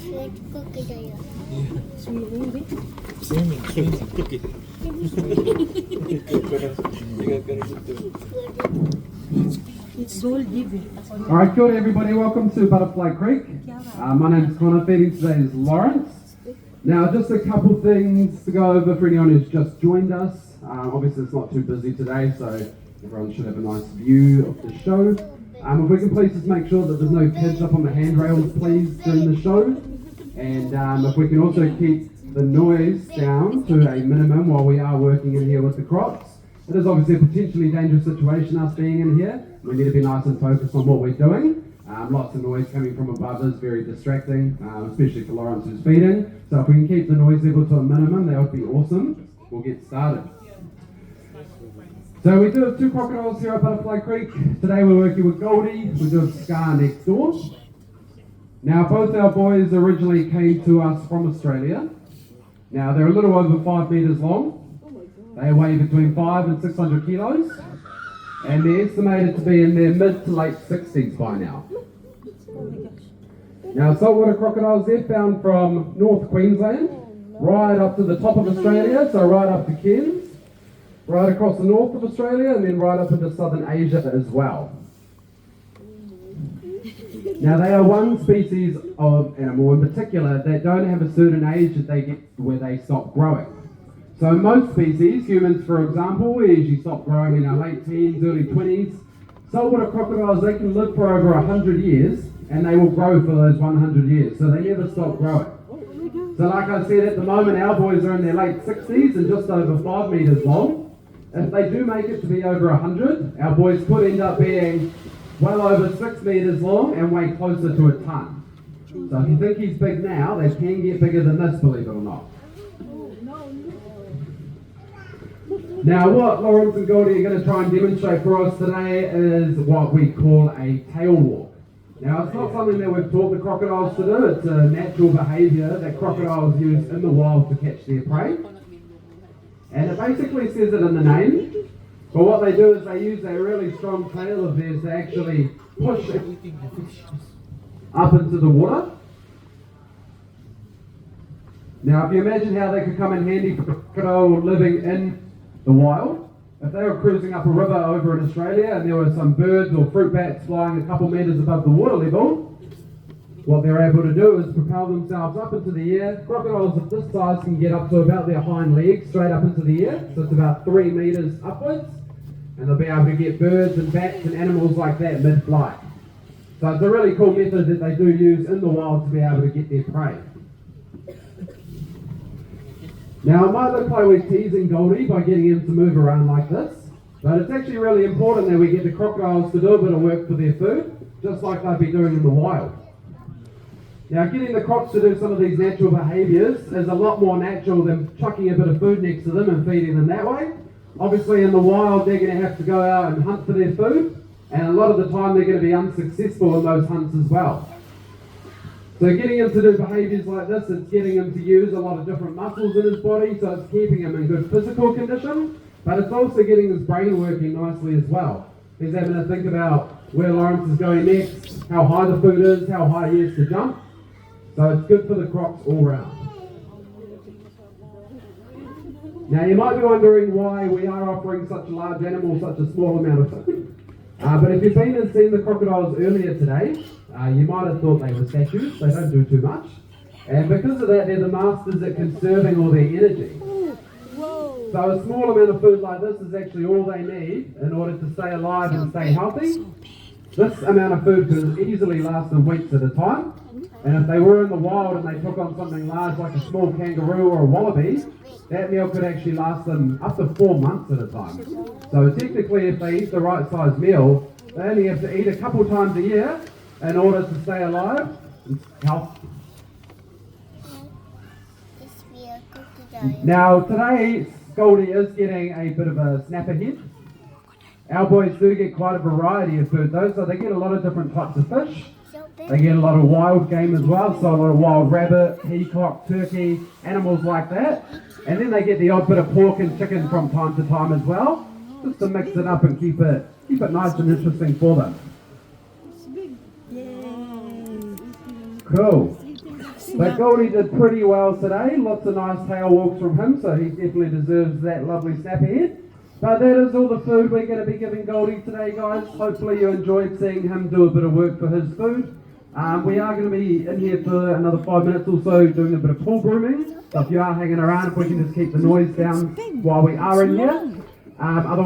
crocodile. Swimming. It's Goldie. Alright, good everybody, welcome to Butterfly Creek. My name's Connor, feeding today is Lawrence. Now just a couple things to go over for anyone who's just joined us. Obviously it's not too busy today, so everyone should have a nice view of the show. If we can please just make sure that there's no kids up on the handrails please during the show. And if we can also keep the noise down to a minimum while we are working in here with the crops. It is obviously a potentially dangerous situation us being in here. We need to be nice and focused on what we're doing. Lots of noise coming from above is very distracting, especially for Lawrence who's feeding. So if we can keep the noise level to a minimum, that would be awesome. We'll get started. So we do have two crocodiles here at Butterfly Creek. Today we're working with Goldie. We do have Scar next door. Now both our boys originally came to us from Australia. Now they're a little over 5 meters long. They weigh between 5 and 600 kilos. And they're estimated to be in their mid to late 60s by now. Now saltwater crocodiles, they're found from North Queensland, right up to the top of Australia, so right up to Cairns, right across the north of Australia, and then right up into southern Asia as well. Now they are one species of animal in particular that don't have a certain age that they get where they stop growing. So most species, humans for example, we usually stop growing in our late teens, early 20s. Saltwater crocodiles, they can live for over 100 years and they will grow for those 100 years. So they never stop growing. So like I said, at the moment our boys are in their late 60s and just over 5 meters long. If they do make it to be over 100, our boys could end up being well over 6 meters long and weigh closer to a ton. So if you think he's big now, they can get bigger than this, believe it or not. Now what Lawrence and Goldie are going to try and demonstrate for us today is what we call a tail walk. Now it's not something that we've taught the crocodiles to do, it's a natural behaviour that crocodiles use in the wild to catch their prey. And it basically says it in the name, but what they do is they use a really strong tail of theirs to actually push it up into the water. Now if you imagine how they could come in handy for a crocodile living in the wild, if they were cruising up a river over in Australia and there were some birds or fruit bats flying a couple meters above the water level, what they're able to do is propel themselves up into the air. Crocodiles of this size can get up to about their hind legs straight up into the air, so it's about 3 meters upwards, and they'll be able to get birds and bats and animals like that mid-flight. So it's a really cool method that they do use in the wild to be able to get their prey. Now it might look like we're teasing Goldie by getting him to move around like this, but it's actually really important that we get the crocodiles to do a bit of work for their food, just like they'd be doing in the wild. Now getting the crocs to do some of these natural behaviours is a lot more natural than chucking a bit of food next to them and feeding them that way. Obviously in the wild they're going to have to go out and hunt for their food, and a lot of the time they're going to be unsuccessful in those hunts as well. So getting him to do behaviours like this, it's getting him to use a lot of different muscles in his body, so it's keeping him in good physical condition, but it's also getting his brain working nicely as well. He's having to think about where Lawrence is going next, how high the food is, how high he has to jump. So it's good for the crocs all round. Now you might be wondering why we are offering such a large animal such a small amount of food. But if you've been and seen the crocodiles earlier today, you might have thought they were statues. They don't do too much. And because of that, they're the masters at conserving all their energy. So a small amount of food like this is actually all they need in order to stay alive and stay healthy. This amount of food could easily last them weeks at a time. And if they were in the wild and they took on something large like a small kangaroo or a wallaby, that meal could actually last them up to 4 months at a time. So technically if they eat the right size meal, they only have to eat a couple times a year in order to stay alive and healthy. Now today Goldie is getting a bit of a snapper head. Our boys do get quite a variety of food though, so they get a lot of different types of fish. They get a lot of wild game as well, so a lot of wild rabbit, peacock, turkey, animals like that. And then they get the odd bit of pork and chicken from time to time as well, just to mix it up and keep it nice and interesting for them. Cool. But Goldie did pretty well today. Lots of nice tail walks from him, so he definitely deserves that lovely snap ahead. But that is all the food we're going to be giving Goldie today, guys. Hopefully you enjoyed seeing him do a bit of work for his food. We are going to be in here for another 5 minutes or so doing a bit of pool grooming. So if you are hanging around, if we can just keep the noise down while we are in here. Otherwise,